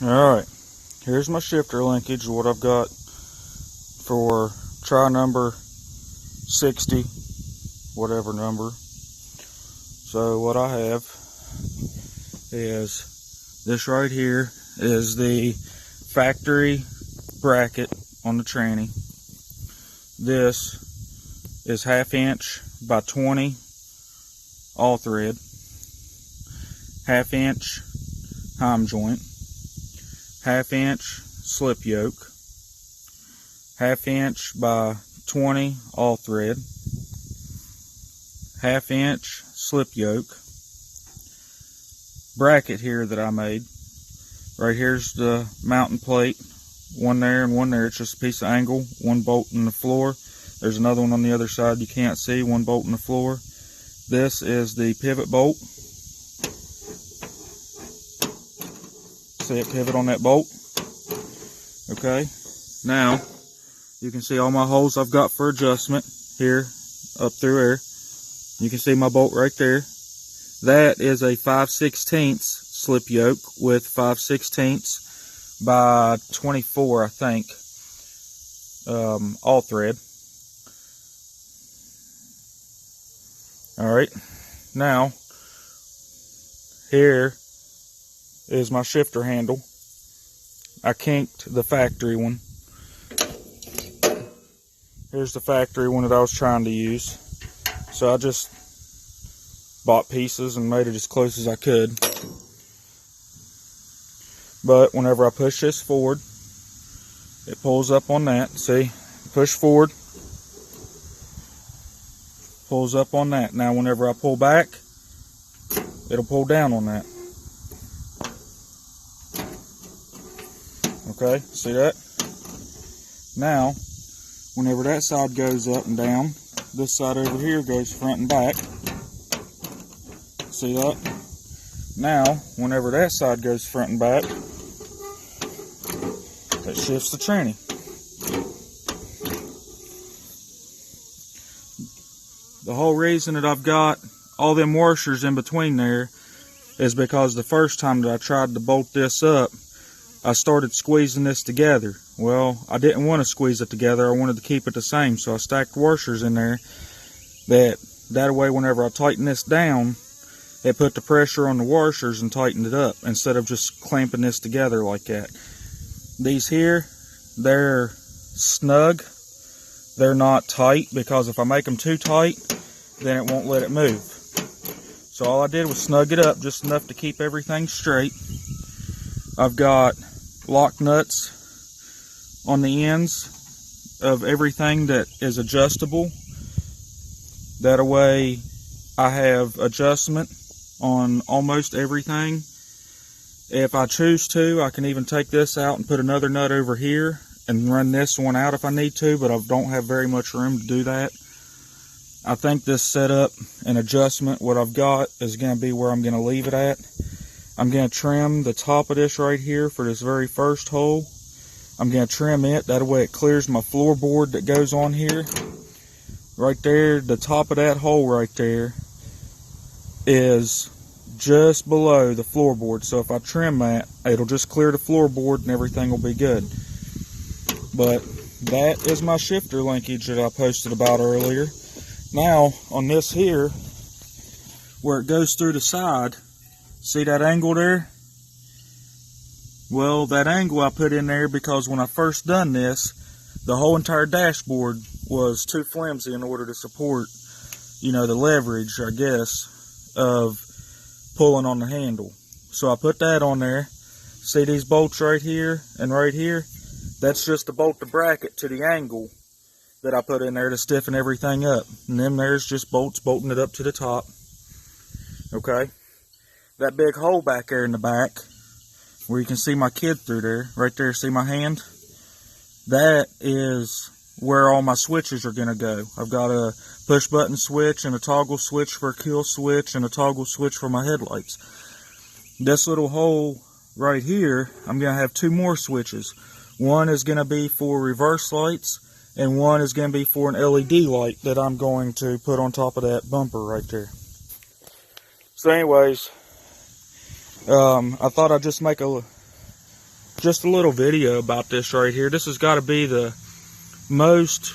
Alright, here's my shifter linkage, what I've got for try number 60, whatever number. So what I have is this right here is the factory bracket on the tranny. This is 1/2 inch by 20 all thread, 1/2 inch heim joint, 1/2 inch slip yoke, 1/2 inch by 20 all thread, 1/2 inch slip yoke, bracket here that I made. Right here's the mounting plate, one there and one there. It's just a piece of angle, one bolt in the floor. There's another one on the other side you can't see, one bolt in the floor. This is the pivot bolt. See it pivot on that bolt? Okay, now you can see all my holes I've got for adjustment here, up through here. You can see my bolt right there. That is a 5/16 slip yoke with 5/16 by 24, I think, all thread. Alright, now here is my shifter handle. I kinked the factory one. Here's the factory one that I was trying to use. So I just bought pieces and made it as close as I could. But whenever I push this forward, it pulls up on that. See, push forward, pulls up on that. Now whenever I pull back, it'll pull down on that. Okay, see that? Now, whenever that side goes up and down, this side over here goes front and back. See that? Now, whenever that side goes front and back, it shifts the tranny. The whole reason that I've got all them washers in between there is because the first time that I tried to bolt this up, I started squeezing this together. Well, I didn't want to squeeze it together. I wanted to keep it the same, so I stacked washers in there. That way, whenever I tighten this down, it put the pressure on the washers and tightened it up instead of just clamping this together like that. These here, they're snug. They're not tight, because if I make them too tight, then it won't let it move. So all I did was snug it up just enough to keep everything straight. I've got lock nuts on the ends of everything that is adjustable. That way I have adjustment on almost everything. If I choose to, I can even take this out and put another nut over here and run this one out if I need to, but I don't have very much room to do that. I think this setup and adjustment, what I've got, is going to be where I'm going to leave it at. I'm going to trim the top of this right here for this very first hole. I'm going to trim it, that way it clears my floorboard that goes on here. Right there, the top of that hole right there is just below the floorboard. So if I trim that, it'll just clear the floorboard and everything will be good. But that is my shifter linkage that I posted about earlier. Now, on this here, where it goes through the side, see that angle there? Well, that angle I put in there because when I first done this, the whole entire dashboard was too flimsy in order to support, you know, the leverage, I guess, of pulling on the handle. So I put that on there. See these bolts right here and right here? That's just to bolt the bracket to the angle that I put in there to stiffen everything up. And then there's just bolts bolting it up to the top. Okay? That big hole back there in the back, where you can see my kid through there, right there, see my hand? That is where all my switches are going to go. I've got a push button switch and a toggle switch for a kill switch and a toggle switch for my headlights. This little hole right here, I'm going to have two more switches. One is going to be for reverse lights, and one is going to be for an LED light that I'm going to put on top of that bumper right there. So anyways, I thought I'd just make a just a little video about this right here. This has got to be the most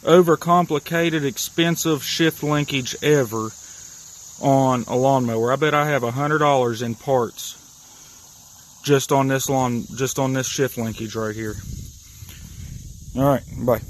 overcomplicated, expensive shift linkage ever on a lawnmower. I bet I have $100 in parts just on this shift linkage right here. All right, bye.